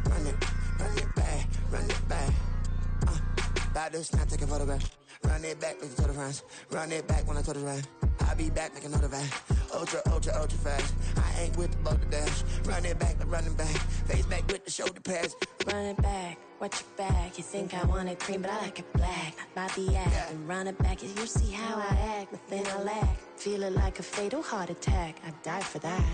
run it back, run it back. About to snap, take a photograph. Run it back, make it to the runs. Run it back when I touch the run. I'll be back, make another van. Ultra, ultra, ultra fast. I ain't with the boat to dash. Run it back, I'm running back. Face back with the shoulder pads. Run it back, watch your back. You think I want it cream, but I like it black. Not the act, and run it back. You see how I act, nothing I lack. Feel it like a fatal heart attack. I'd die for that.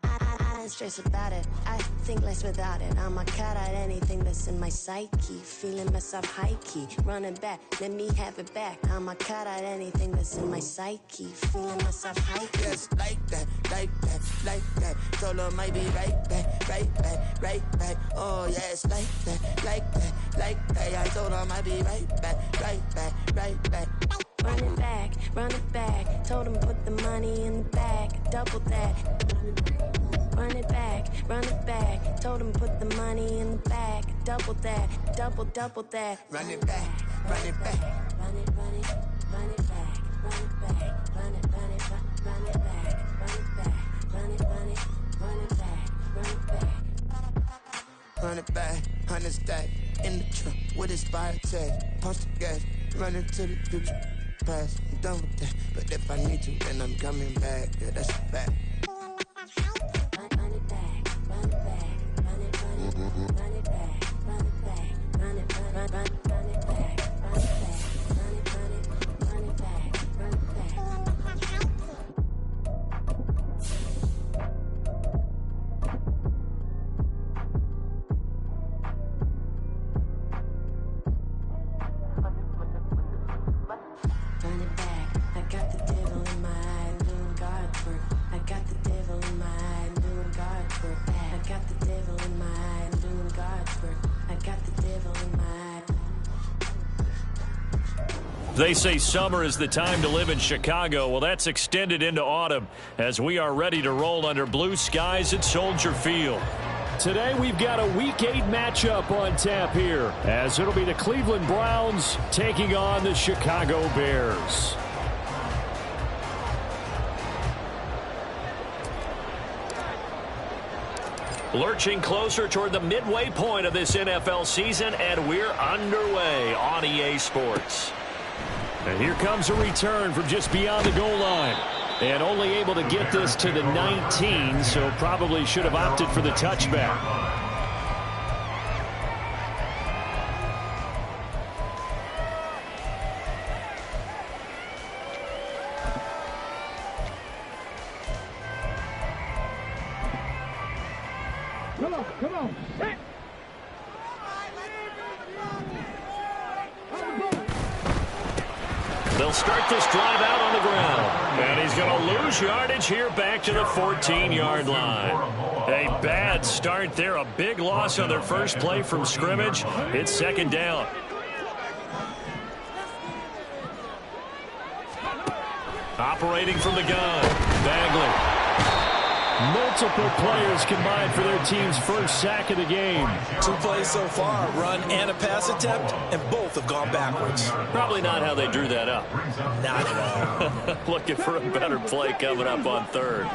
I don't stress about it, I think less without it. I'ma cut out anything that's in my psyche. Feeling myself high-key, running back, let me have it back. I'ma cut out anything that's in my psyche. Feeling myself high-key. Yes, like that, like that, like that. Solo might be right back, right back, right back. Oh yes, like that, like that, like that. I told her I might be right back, right back, right back. Run it back, run it back. Told him put the money in the bag, double that. Run it back, run it back. Told him put the money in the bag, double that, double that. Run it back, run it back. Run it, run it, run it back, run it back, run it, run it, run it back, run it back, run it, run it, run it back, run it back. Run it back, 100 stack in the trunk with his fire tag. Punch the gas, run into the future. Past, I'm done with that. But if I need to, then I'm coming back. Yeah, that's a fact. Run it back, run it back, run it, run it, run it back, run it back, run it, run it back, run it back, run it, run it, run it back, run it back. Run it back, I got the devil in my eye, doing God's work. I got the devil in my eye, doing God's work. I got the devil in my eye, doing God's work. I got the devil in my eye. They say summer is the time to live in Chicago. Well, that's extended into autumn as we are ready to roll under blue skies at Soldier Field. Today we've got a Week 8 matchup on tap here, as it'll be the Cleveland Browns taking on the Chicago Bears. Lurching closer toward the midway point of this NFL season, and we're underway on EA Sports. And here comes a return from just beyond the goal line. And only able to get this to the 19, so probably should have opted for the touchback. Come on. They'll start this drive out on the ground. And he's going to lose yardage here back to the 14-yard line. A bad start there. A big loss on their first play from scrimmage. It's second down. Operating from the gun, Bagley. Multiple players combined for their team's first sack of the game. 2 plays so far, a run and a pass attempt, and both have gone backwards. Probably not how they drew that up. Not at all. Looking for a better play coming up on third.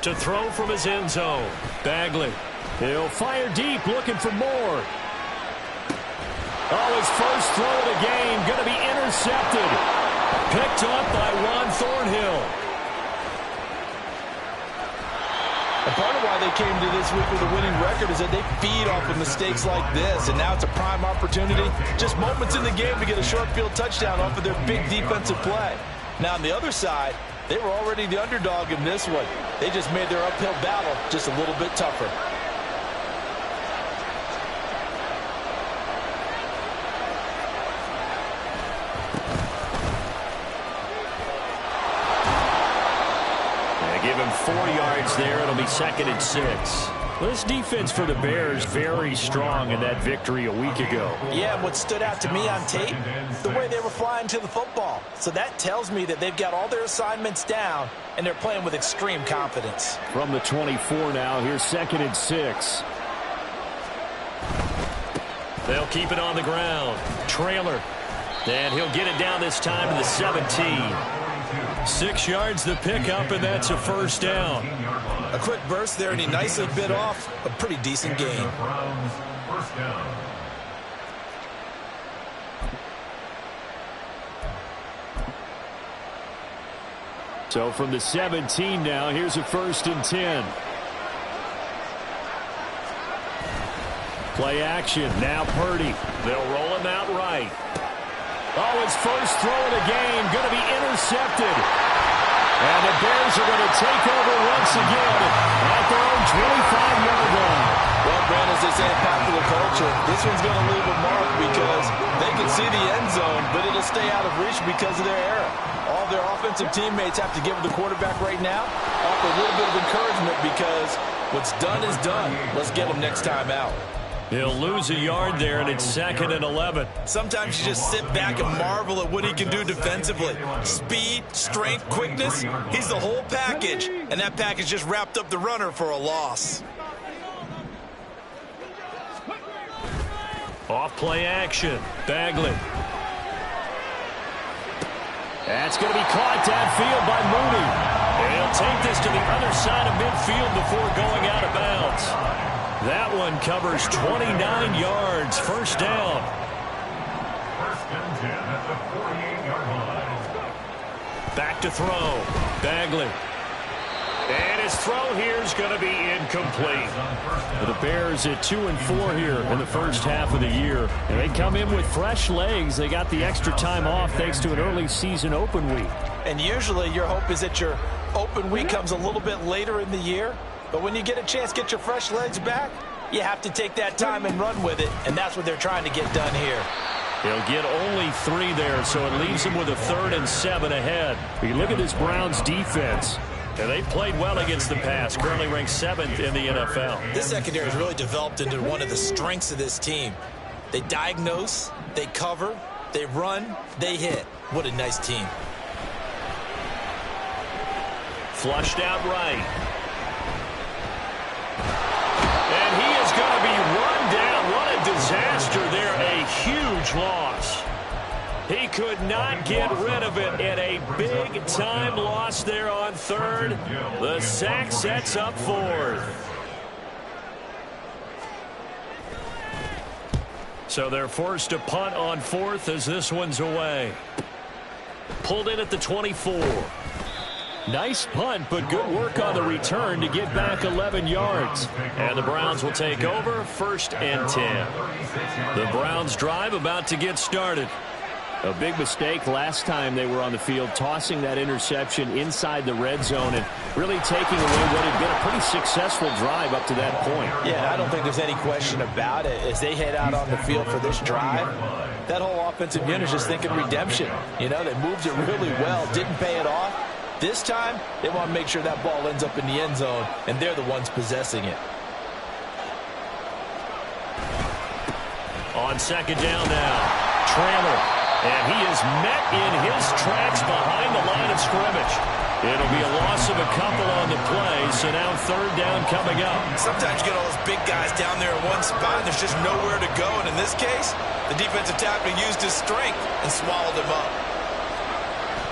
To throw from his end zone, Bagley. He'll fire deep, looking for more. Oh, his first throw of the game going to be intercepted. Picked up by Juan Thornhill. And part of why they came to this week with a winning record is that they feed off of mistakes like this, and now it's a prime opportunity. Just moments in the game to get a short field touchdown off of their big defensive play. Now, on the other side, they were already the underdog in this one. They just made their uphill battle just a little bit tougher. Give him 4 yards there. It'll be second and 6. This defense for the Bears very strong in that victory a week ago. Yeah, what stood out to me on tape, the way they were flying to the football. So that tells me that they've got all their assignments down, and they're playing with extreme confidence. From the 24 now, here's second and 6. They'll keep it on the ground. Trailer. And he'll get it down this time to the 17. 6 yards the pickup, and that's a first down. A quick burst there, and he nicely bit off a pretty decent gain. So from the 17 now, here's a 1st and 10. Play action. Now Purdy. They'll roll him out right. Oh, his first throw of the game going to be intercepted. And the Bears are going to take over once again at their own 25-yard line. Well, Brandon, as they say in popular culture, this one's going to leave a mark because they can see the end zone, but it'll stay out of reach because of their error. All their offensive teammates have to give the quarterback right now offer a little bit of encouragement because what's done is done. Let's get them next time out. He'll lose a yard there, and it's 2nd and 11. Sometimes you just sit back and marvel at what he can do defensively. Speed, strength, quickness, he's the whole package. And that package just wrapped up the runner for a loss. Off play action. Bagley. That's going to be caught downfield by Mooney. And he'll take this to the other side of midfield before going out of bounds. That one covers 29 yards. First down. 1st and 10 at the 48-yard line. Back to throw. Bagley. And his throw here is going to be incomplete. For the Bears at 2-4 here in the first half of the year. And they come in with fresh legs. They got the extra time off thanks to an early season open week. And usually your hope is that your open week comes a little bit later in the year. But when you get a chance to get your fresh legs back, you have to take that time and run with it. And that's what they're trying to get done here. He'll get only 3 there, so it leaves him with a 3rd and 7 ahead. You look at this Browns defense. And they've played well against the pass, currently ranked 7th in the NFL. This secondary has really developed into one of the strengths of this team. They diagnose, they cover, they run, they hit. What a nice team. Flushed out right. And he is going to be run down. What a disaster there. A huge loss. He could not get rid of it in a big-time loss there on 3rd. The sack sets up 4th. So they're forced to punt on 4th as this one's away. Pulled in at the 24. Nice punt, but good work on the return to get back 11 yards. And the Browns will take over 1st and 10. The Browns drive about to get started. A big mistake last time they were on the field, tossing that interception inside the red zone and really taking away what had been a pretty successful drive up to that point. Yeah, I don't think there's any question about it. As they head out on the field for this drive, that whole offensive unit is just thinking redemption. You know, they moved it really well, didn't pay it off. This time, they want to make sure that ball ends up in the end zone, and they're the ones possessing it. On 2nd down now, Trammell. And he is met in his tracks behind the line of scrimmage. It'll be a loss of a couple on the play, so now 3rd down coming up. Sometimes you get all those big guys down there in one spot, and there's just nowhere to go. And in this case, the defensive tackle used his strength and swallowed him up.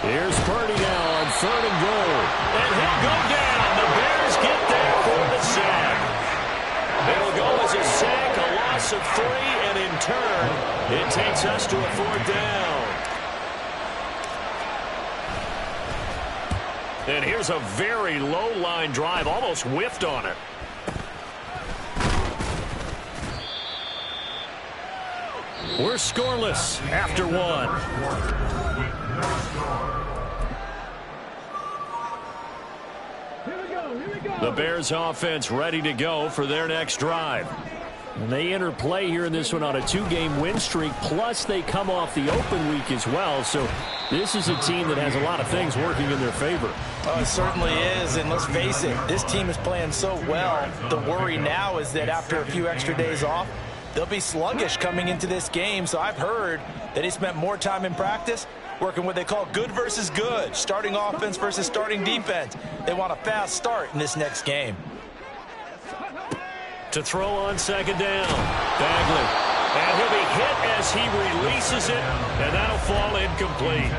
Here's Purdy now on 3rd and goal. And he'll go down. The Bears get there for the sack. It'll go as a sack, a loss of 3, and in turn, it takes us to a 4th down. And here's a very low-line drive, almost whiffed on it. We're scoreless after 1. The Bears offense ready to go for their next drive. And they enter play here in this one on a 2-game win streak, plus they come off the open week as well. So this is a team that has a lot of things working in their favor. Oh, it certainly is, and let's face it, this team is playing so well. The worry now is that after a few extra days off, they'll be sluggish coming into this game. So I've heard that he spent more time in practice working what they call good versus good, starting offense versus starting defense. They want a fast start in this next game. To throw on 2nd down, Bagley. And he'll be hit as he releases it, and that'll fall incomplete.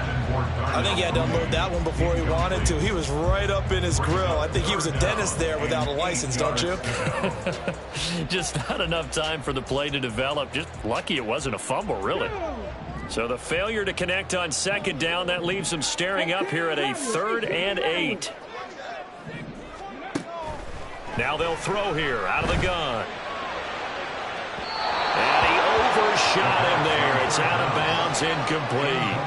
I think he had to unload that one before he wanted to. He was right up in his grill. I think he was a dentist there without a license, don't you? Just not enough time for the play to develop. Just lucky it wasn't a fumble, really. So the failure to connect on second down, that leaves him staring up here at a 3rd and 8. Now they'll throw here out of the gun. And he overshot him there. It's out of bounds, incomplete.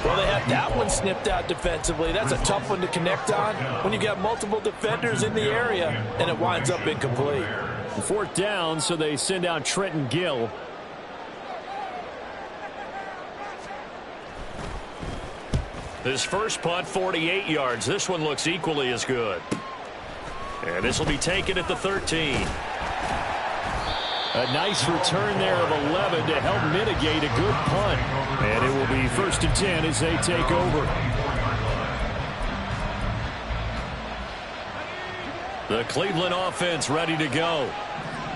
Well, they had that one snipped out defensively. That's a tough one to connect on when you got multiple defenders in the area, and it winds up incomplete. 4th down, so they send out Trenton Gill. His first punt, 48 yards. This one looks equally as good. And this will be taken at the 13. A nice return there of 11 to help mitigate a good punt. And it will be 1st and 10 as they take over. The Cleveland offense ready to go.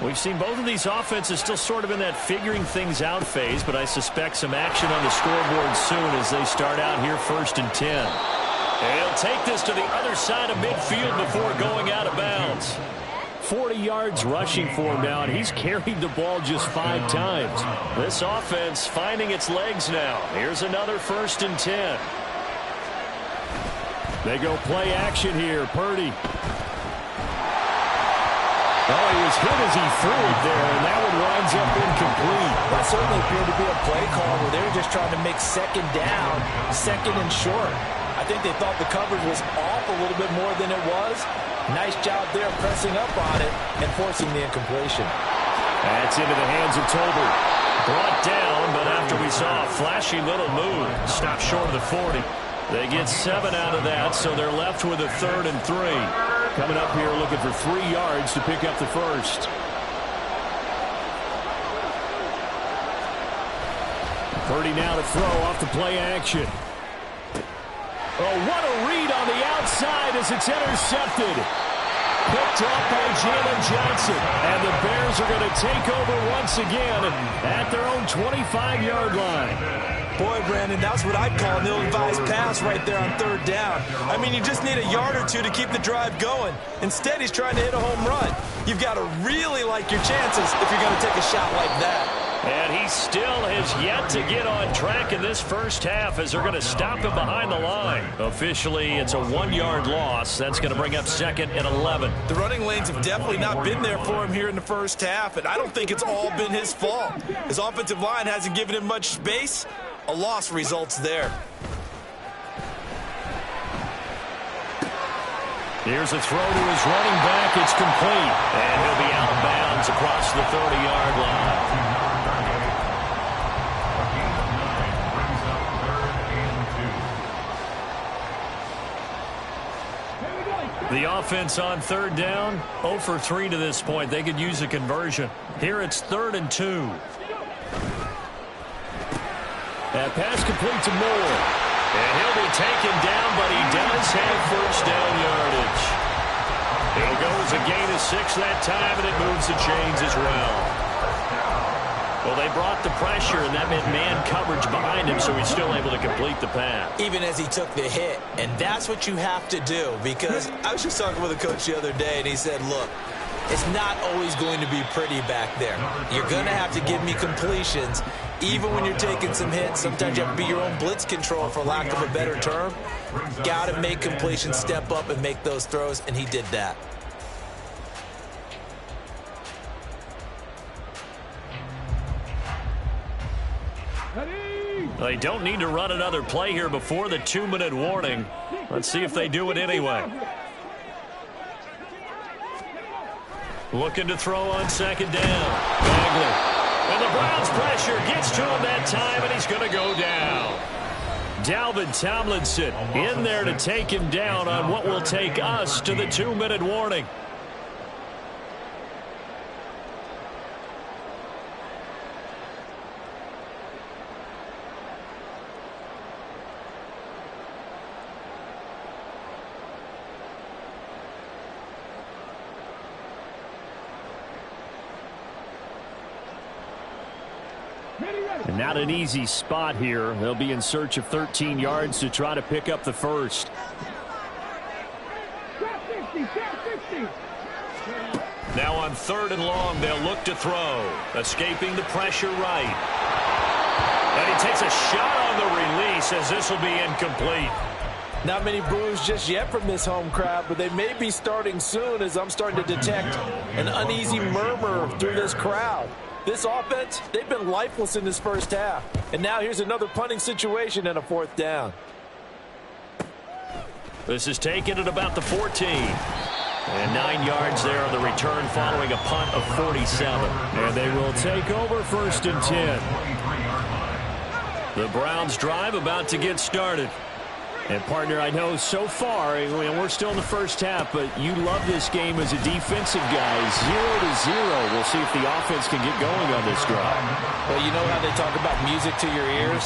We've seen both of these offenses still sort of in that figuring things out phase, but I suspect some action on the scoreboard soon as they start out here 1st and 10. And he'll take this to the other side of midfield before going out of bounds. 40 yards rushing for him now, and he's carried the ball just 5 times. This offense finding its legs now. Here's another 1st and 10. They go play action here. Purdy. Oh, he was hit as he threw it there, and that one winds up incomplete. That certainly appeared to be a play call where they were just trying to make second down, 2nd and short. I think they thought the coverage was off a little bit more than it was. Nice job there pressing up on it and forcing the incompletion. That's into the hands of Tolbert. Brought down, but after we saw a flashy little move, stopped short of the 40. They get 7 out of that, so they're left with a 3rd and 3. Coming up here looking for 3 yards to pick up the first. Purdy now to throw off the play action. Oh, what a read on the outside as it's intercepted. Picked off by Jalen Johnson. And the Bears are going to take over once again at their own 25-yard line. Boy, Brandon, that's what I'd call an ill-advised pass right there on 3rd down. I mean, you just need a yard or two to keep the drive going. Instead, he's trying to hit a home run. You've got to really like your chances if you're going to take a shot like that. And he still has yet to get on track in this first half as they're going to stop him behind the line. Officially, it's a 1-yard loss. That's going to bring up 2nd and 11. The running lanes have definitely not been there for him here in the first half, and I don't think it's all been his fault. His offensive line hasn't given him much space. A loss results there. Here's a throw to his running back. It's complete. And he'll be out of bounds across the 30-yard line. The offense on 3rd down, 0 for 3 to this point. They could use a conversion. Here it's 3rd and 2. That pass complete to Moore. And he'll be taken down, but he does have 1st down yardage. It'll go as a gain of 6 that time, and it moves the chains as well. Well, they brought the pressure, and that meant man coverage behind him, so he's still able to complete the pass. Even as he took the hit, and that's what you have to do, because I was just talking with a coach the other day, and he said, look, it's not always going to be pretty back there. You're going to have to give me completions, even when you're taking some hits. Sometimes you have to be your own blitz control, for lack of a better term. Got to make completions, step up, and make those throws, and he did that. They don't need to run another play here before the 2-minute warning. Let's see if they do it anyway. Looking to throw on 2nd down. Bagley. And the Browns pressure gets to him that time, and he's going to go down. Dalvin Tomlinson in there to take him down on what will take us to the 2-minute warning. And not an easy spot here. They'll be in search of 13 yards to try to pick up the first. Now on 3rd and long, they'll look to throw. Escaping the pressure right. And he takes a shot on the release as this will be incomplete. Not many boos just yet from this home crowd, but they may be starting soon as I'm starting to detect an uneasy murmur through this crowd. This offense, they've been lifeless in this first half. And now here's another punting situation and a 4th down. This is taken at about the 14. And 9 yards there on the return following a punt of 47. And they will take over 1st and 10. The Browns drive about to get started. And, partner, I know so far, we're still in the first half, but you love this game as a defensive guy. 0-0. We'll see if the offense can get going on this drive. Well, you know how they talk about music to your ears?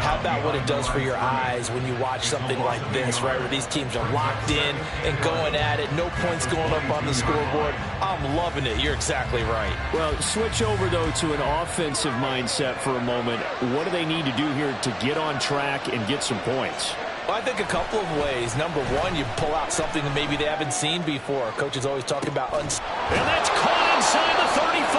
How about what it does for your eyes when you watch something like this, right, where these teams are locked in and going at it, no points going up on the scoreboard? I'm loving it. You're exactly right. Well, switch over, though, to an offensive mindset for a moment. What do they need to do here to get on track and get some points? Well, I think a couple of ways. Number one, you pull out something that maybe they haven't seen before. Coaches always talk about and that's caught inside the 35.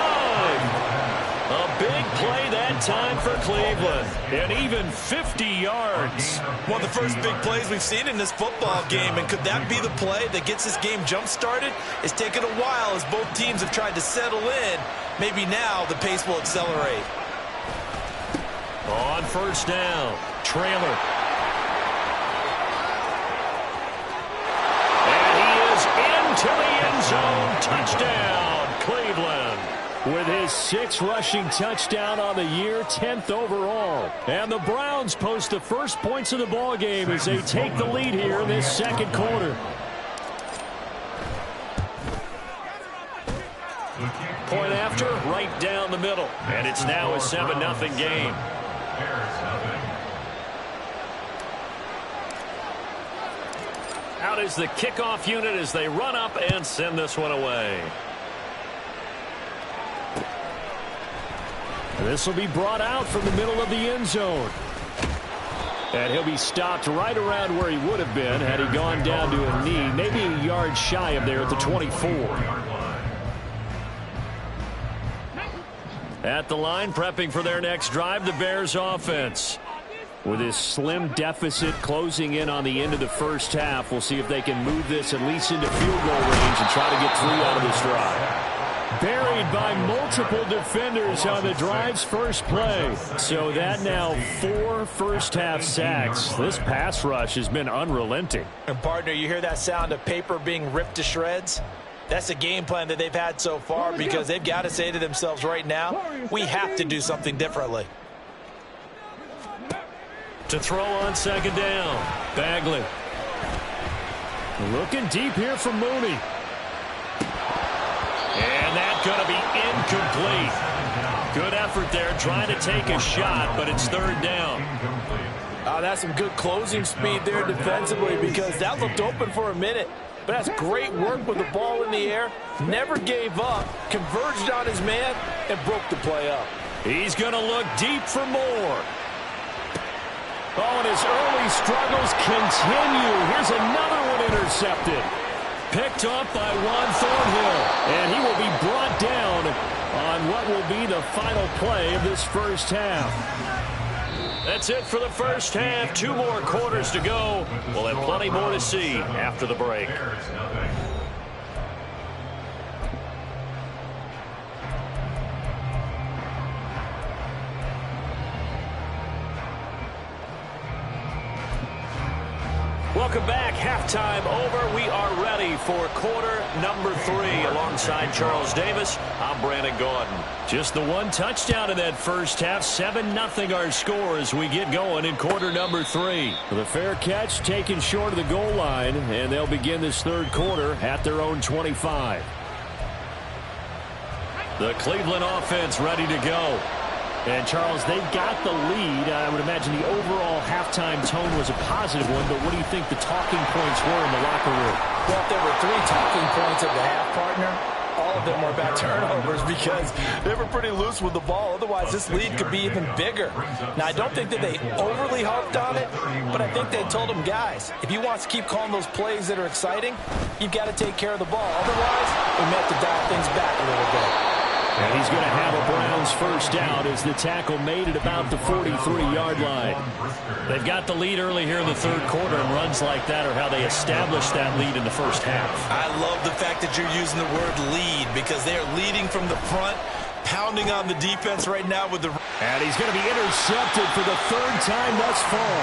A big play that time for Cleveland. And even 50 yards. One of the first big plays we've seen in this football game. And could that be the play that gets this game jump-started? It's taken a while as both teams have tried to settle in. Maybe now the pace will accelerate. On 1st down, trailer. To the end zone, touchdown, Cleveland. With his 6th rushing touchdown on the year, 10th overall. And the Browns post the first points of the ball game as they take the lead here in this 2nd quarter. Point after, right down the middle. And it's now a 7-0 game. Out is the kickoff unit as they run up and send this one away. This will be brought out from the middle of the end zone. And he'll be stopped right around where he would have been had he gone down to a knee, maybe a yard shy of there at the 24. At the line, prepping for their next drive, the Bears offense. With this slim deficit closing in on the end of the first half, we'll see if they can move this at least into field goal range and try to get 3 out of this drive. Buried by multiple defenders on the drive's first play. So that now 4 first-half sacks. This pass rush has been unrelenting. And, partner, you hear that sound of paper being ripped to shreds? That's a game plan that they've had so far because they've got to say to themselves right now, we have to do something differently. To throw on 2nd down, Bagley. Looking deep here from Mooney. And that's going to be incomplete. Good effort there trying to take a shot, but it's 3rd down. That's some good closing speed there defensively because that looked open for a minute. But that's great work with the ball in the air. Never gave up, converged on his man, and broke the play up. He's going to look deep for more. Oh, and his early struggles continue. Here's another one intercepted. Picked off by Juan Thornhill. And he will be brought down on what will be the final play of this first half. That's it for the first half. 2 more quarters to go. We'll have plenty more to see after the break. Welcome back. Halftime over. We are ready for quarter number 3. Alongside Charles Davis, I'm Brandon Gordon. Just the 1 touchdown in that first half. 7-0 our score as we get going in quarter number 3. The fair catch taken short of the goal line, and they'll begin this 3rd quarter at their own 25. The Cleveland offense ready to go. And, Charles, they've got the lead. I would imagine the overall halftime tone was a positive one, but what do you think the talking points were in the locker room? Well, if there were 3 talking points of the half, partner, all of them were about turnovers because they were pretty loose with the ball. Otherwise, this lead could be even bigger. Now, I don't think that they overly harped on it, but I think they told them, guys, if you want to keep calling those plays that are exciting, you've got to take care of the ball. Otherwise, we may have to dial things back a little bit. And he's going to have a Browns first down as the tackle made at about the 43-yard line. They've got the lead early here in the third quarter, and runs like that are how they established that lead in the first half. I love the fact that you're using the word lead because they are leading from the front, pounding on the defense right now with the... And he's going to be intercepted for the third time thus far.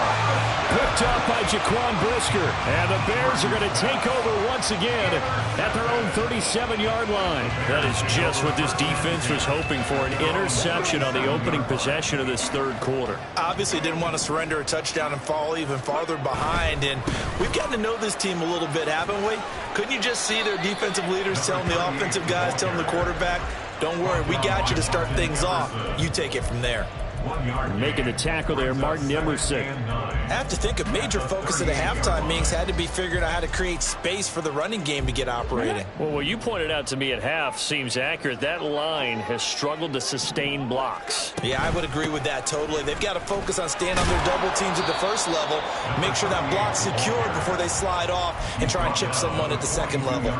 Picked up by Jaquan Brisker. And the Bears are going to take over once again at their own 37-yard line. That is just what this defense was hoping for, an interception on the opening possession of this third quarter. Obviously didn't want to surrender a touchdown and fall even farther behind. And we've gotten to know this team a little bit, haven't we? Couldn't you just see their defensive leaders telling the offensive guys, telling the quarterback, don't worry, we got you to start things off. You take it from there. Making the tackle there, Martin Emerson. I have to think a major focus of the halftime meetings had to be figuring out how to create space for the running game to get operating. Well, what you pointed out to me at half seems accurate. That line has struggled to sustain blocks. Yeah, I would agree with that totally. They've got to focus on staying on their double teams at the first level, make sure that block's secure before they slide off and try and chip someone at the second level.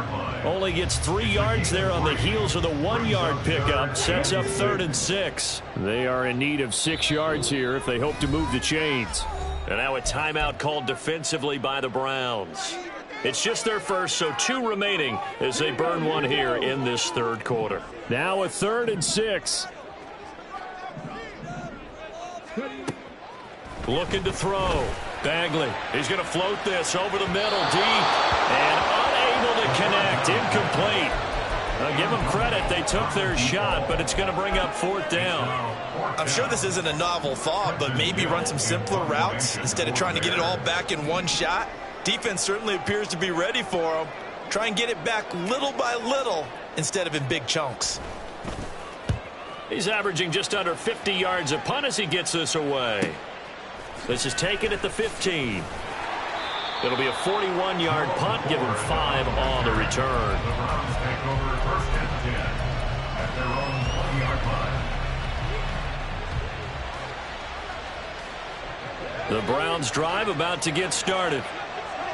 Only gets 3 yards there on the heels of the 1-yard pickup. Sets up 3rd and 6. They are in need of 6 yards here if they hope to move the chains. And now a timeout called defensively by the Browns. It's just their first, so 2 remaining as they burn one here in this third quarter. Now a 3rd and 6. Looking to throw. Bagley. He's going to float this over the middle deep. And unable to connect. Incomplete. Now give them credit. They took their shot, but it's going to bring up 4th down. I'm sure this isn't a novel thought, but maybe run some simpler routes instead of trying to get it all back in one shot. Defense certainly appears to be ready for them. Try and get it back little by little instead of in big chunks. He's averaging just under 50 yards a punt as he gets this away. This is taken at the 15. It'll be a 41-yard punt. Give him 5 on the return. The Browns drive about to get started.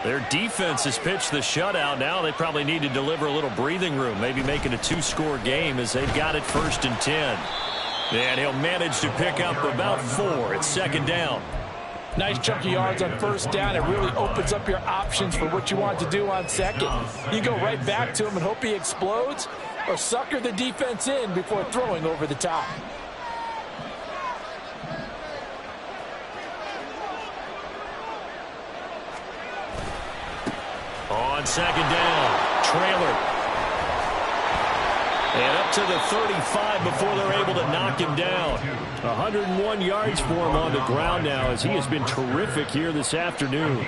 Their defense has pitched the shutout. Now they probably need to deliver a little breathing room, maybe make it a 2-score game as they've got it 1st and 10. And he'll manage to pick up about 4. It's 2nd down. Nice chunky yards on 1st down. It really opens up your options for what you want to do on 2nd. You go right back to him and hope he explodes, or sucker the defense in before throwing over the top. On 2nd down, trailer. And up to the 35 before they're able to knock him down. 101 yards for him on the ground now as he has been terrific here this afternoon.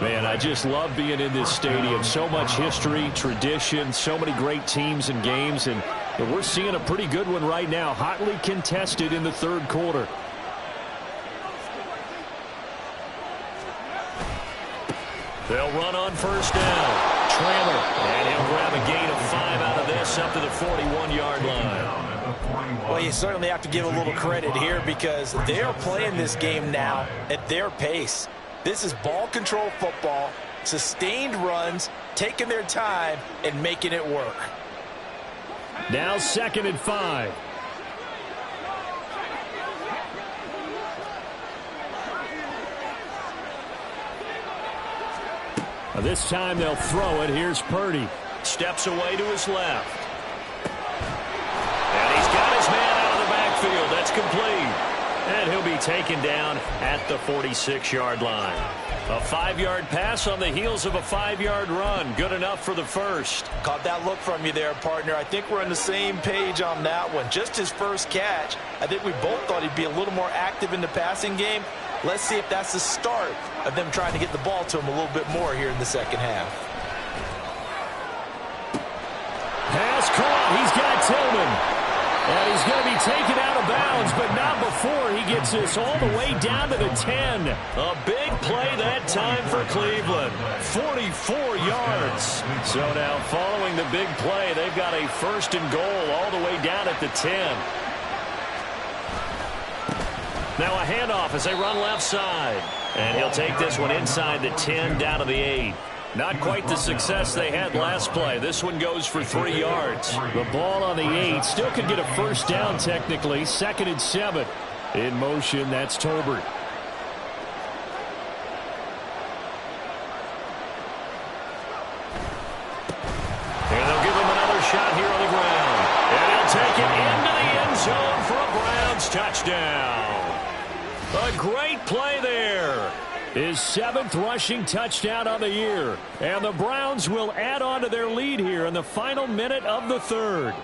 Man, I just love being in this stadium. So much history, tradition, so many great teams and games. And we're seeing a pretty good one right now, hotly contested in the third quarter. They'll run on 1st down. Trailer. And he'll grab a gain of 5 out of this up to the 41-yard line. Well, you certainly have to give a little credit here because they are playing this game now at their pace. This is ball control football, sustained runs, taking their time, and making it work. Now 2nd and 5. This time they'll throw it. Here's Purdy. Steps away to his left. And he's got his man out of the backfield. That's complete. And he'll be taken down at the 46-yard line. A 5-yard pass on the heels of a 5-yard run. Good enough for the first. Caught that look from you there, partner. I think we're on the same page on that one. Just his first catch. I think we both thought he'd be a little more active in the passing game. Let's see if that's the start of them trying to get the ball to him a little bit more here in the second half. Pass caught. He's got Tillman. And he's going to be taken out of bounds, but not before he gets this all the way down to the 10. A big play that time for Cleveland. 44 yards. So now following the big play, they've got a first and goal all the way down at the 10. Now a handoff as they run left side. And he'll take this one inside the 10 down to the 8. Not quite the success they had last play. This one goes for 3 yards. The ball on the 8 still could get a first down technically. 2nd and 7. In motion, that's Tolbert. And they'll give him another shot here on the ground. And he'll take it into the end zone for a Browns touchdown. A great play there. His 7th rushing touchdown on the year. And the Browns will add on to their lead here in the final minute of the 3rd.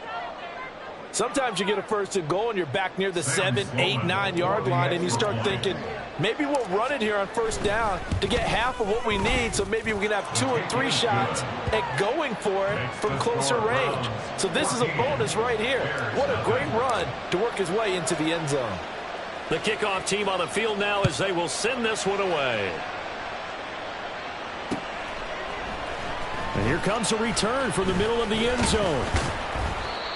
Sometimes you get a first and goal and you're back near the 7, 8, 9 yard line and you start thinking, maybe we'll run it here on first down to get half of what we need, so maybe we can have 2 or 3 shots at going for it from closer range. So this is a bonus right here. What a great run to work his way into the end zone. The kickoff team on the field now as they will send this one away. And here comes a return from the middle of the end zone.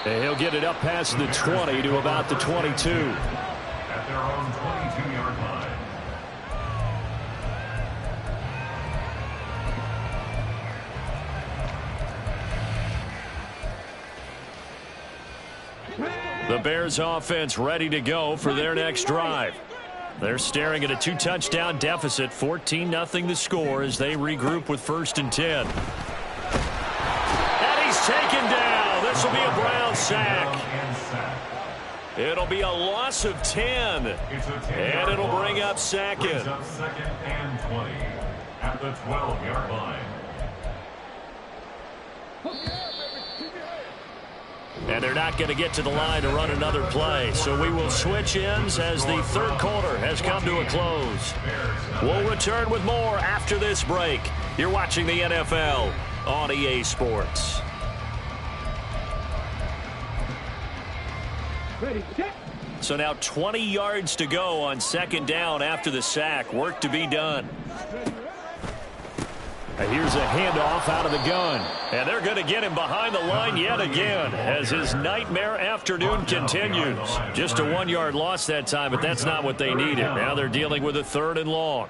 And he'll get it up past the 20 to about the 22. At their own 22-yard line. The Bears offense ready to go for their next drive. They're staring at a 2-touchdown deficit, 14-0 the score as they regroup with 1st and 10. And he's taken down. This will be a Brown sack. It'll be a loss of 10. And it'll bring up 2nd. 2nd and 20 at the 12-yard line. And they're not going to get to the line to run another play. So we will switch ends as the 3rd quarter has come to a close. We'll return with more after this break. You're watching the NFL on EA Sports. So now 20 yards to go on 2nd down after the sack. Work to be done. And here's a handoff out of the gun. And they're going to get him behind the line yet again as his nightmare afternoon continues. Just a 1-yard loss that time, but that's not what they needed. Now they're dealing with a 3rd and long.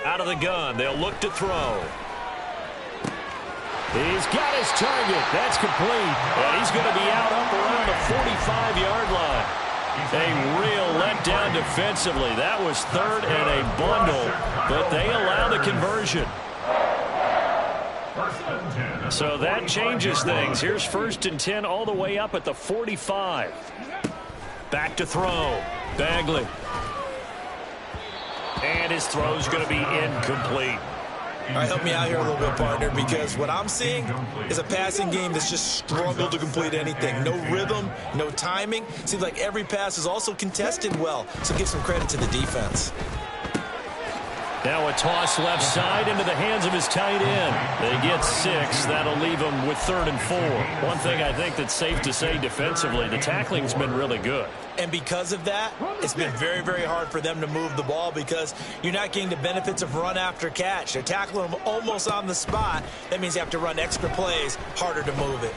Out of the gun, they'll look to throw. He's got his target. That's complete. And he's going to be out up around the 45-yard line. A real letdown defensively. That was 3rd and a bundle, but they allow the conversion. So that changes things. Here's 1st and 10 all the way up at the 45. Back to throw. Bagley. And his throw's going to be incomplete. All right, help me out here a little bit, partner, because what I'm seeing is a passing game that's just struggled to complete anything. No rhythm, no timing. Seems like every pass is also contested well, so give some credit to the defense. Now a toss left side into the hands of his tight end. They get 6. That'll leave them with 3rd and 4. One thing I think that's safe to say defensively, the tackling's been really good. And because of that, it's been very, very hard for them to move the ball because you're not getting the benefits of run after catch. They're tackling them almost on the spot. That means you have to run extra plays, harder to move it.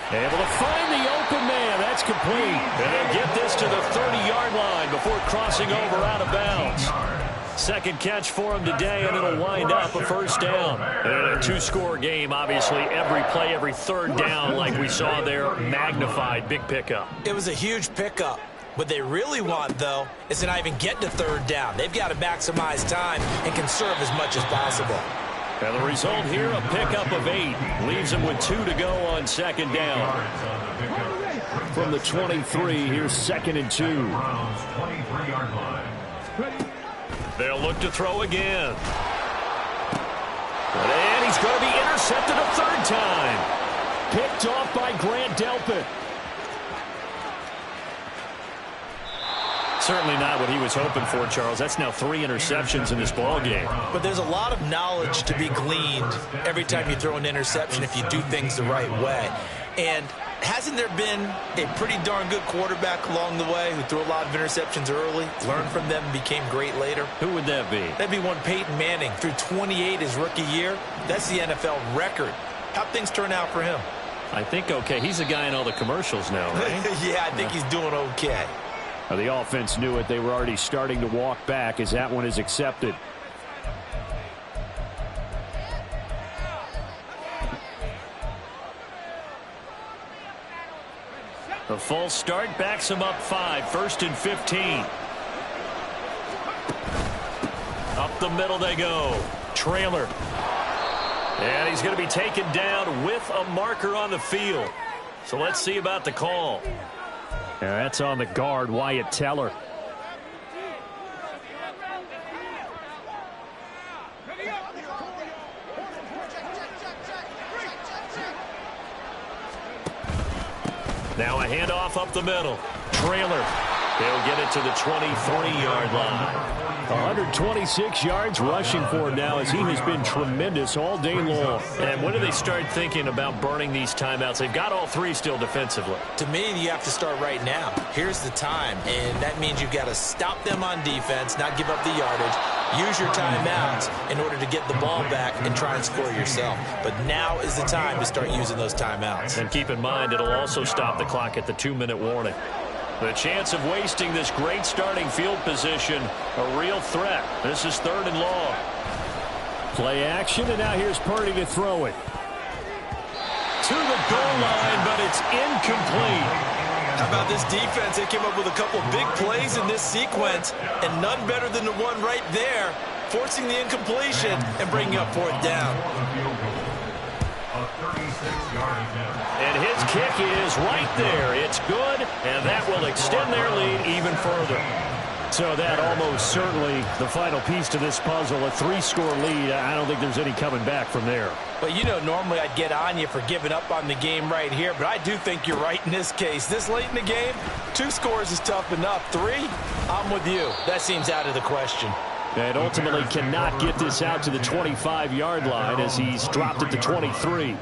Able to find the open man. That's complete. And they'll get this to the 30-yard line before crossing over out of bounds. 2nd catch for him today, and it'll wind up a 1st down. And in a 2-score game, obviously, every play, every 3rd down, like we saw there, magnified. Big pickup. It was a huge pickup. What they really want, though, is to not even get to 3rd down. They've got to maximize time and conserve as much as possible. And the result here, a pickup of 8. Leaves them with 2 to go on 2nd down. From the 23, here's 2nd and 2. They'll look to throw again. And he's going to be intercepted a 3rd time. Picked off by Grant Delpit. certainly not what he was hoping for, Charles. That's now 3 interceptions in this ball game. But there's a lot of knowledge to be gleaned every time you throw an interception if you do things the right way. And hasn't there been a pretty darn good quarterback along the way who threw a lot of interceptions early, learned from them, and became great later? Who would that be? That'd be one Peyton Manning. Threw 28 his rookie year. That's the NFL record. How'd things turn out for him? I think okay. He's the guy in all the commercials now, right? Yeah, I think he's doing okay. The offense knew it. They were already starting to walk back as that one is accepted. The false start backs him up 5, 1st and 15. Up the middle they go. Trailer. And he's going to be taken down with a marker on the field. So let's see about the call. Yeah, that's on the guard, Wyatt Teller. Now a handoff up the middle. Trailer. He'll get it to the 23-yard line. 126 yards rushing for him now as he has been tremendous all day long. And when do they start thinking about burning these timeouts? They've got all 3 still defensively. To me, you have to start right now. Here's the time, and that means you've got to stop them on defense, not give up the yardage, use your timeouts in order to get the ball back and try and score yourself. But now is the time to start using those timeouts. And keep in mind, it'll also stop the clock at the 2-minute warning. The chance of wasting this great starting field position, a real threat. This is 3rd and long. Play action, and now here's Purdy to throw it. To the goal line, but it's incomplete. How about this defense? They came up with a couple big plays in this sequence, and none better than the one right there, forcing the incompletion and bringing up 4th down. And his kick is right there. It's good, and that will extend their lead even further. So that almost certainly the final piece to this puzzle, a 3-score lead. I don't think there's any coming back from there. But, you know, normally I'd get on you for giving up on the game right here, but I do think you're right in this case. This late in the game, 2 scores is tough enough. 3, I'm with you. That seems out of the question. And ultimately cannot get this out to the 25-yard line as he's dropped at the 23.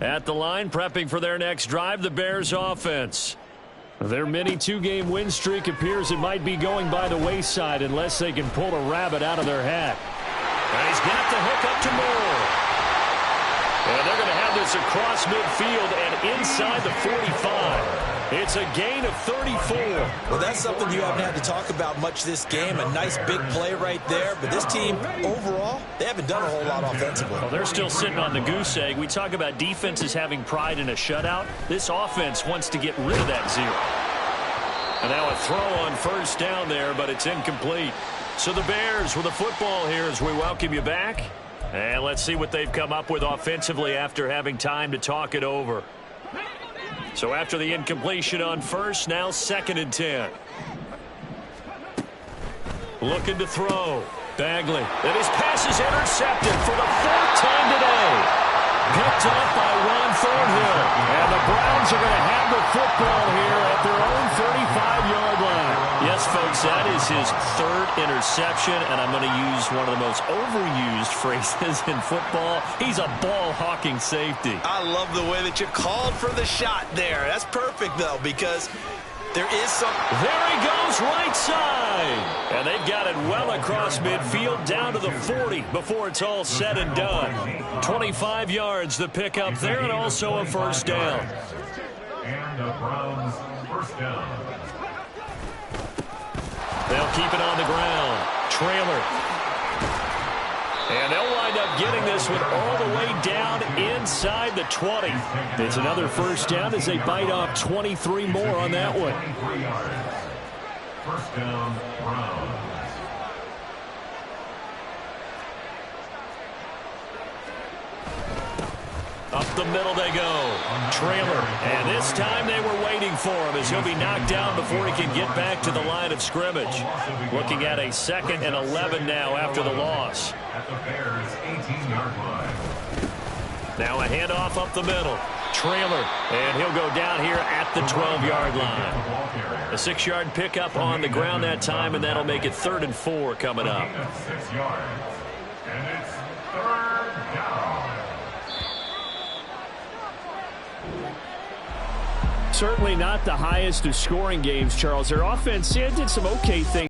At the line, prepping for their next drive, the Bears offense. Their mini 2-game win streak appears it might be going by the wayside unless they can pull a rabbit out of their hat. And he's got the hook up to Moore. And they're going to have this across midfield and inside the 45. It's a gain of 34. Well, that's something you haven't had to talk about much this game. A nice big play right there. But this team, overall, they haven't done a whole lot offensively. Well, they're still sitting on the goose egg. We talk about defenses having pride in a shutout. This offense wants to get rid of that 0. And now a throw on 1st down there, but it's incomplete. So the Bears with the football here as we welcome you back. And let's see what they've come up with offensively after having time to talk it over. So after the incompletion on 1st, now 2nd and 10. Looking to throw. Bagley. And his pass is intercepted for the 4th time today. Picked up by Ron Thornhill. And the Browns are going to have the football here at their own 35-yard line. Yes, folks, that is his 3rd interception, and I'm going to use one of the most overused phrases in football. He's a ball-hawking safety. I love the way that you called for the shot there. That's perfect, though, because there is some... There he goes, right side. And they've got it well across midfield, down to the 40 before it's all said and done. 25 yards the pickup there, and also a 1st down. And the Browns' 1st down. They'll keep it on the ground. Trailer. And they'll wind up getting this one all the way down inside the 20. It's another 1st down as they bite off 23 more on that one. 23 yards. 1st down, Browns. Up the middle they go. Trailer. And this time they were waiting for him as he'll be knocked down before he can get back to the line of scrimmage. Looking at a 2nd and 11 now after the loss. At the Bears' 18-yard line. Now a handoff up the middle. Trailer. And he'll go down here at the 12-yard line. A 6-yard pickup on the ground that time, and that'll make it 3rd and 4 coming up. 6 yards. And it's 3rd down. Certainly not the highest of scoring games, Charles. Their offense did some okay things.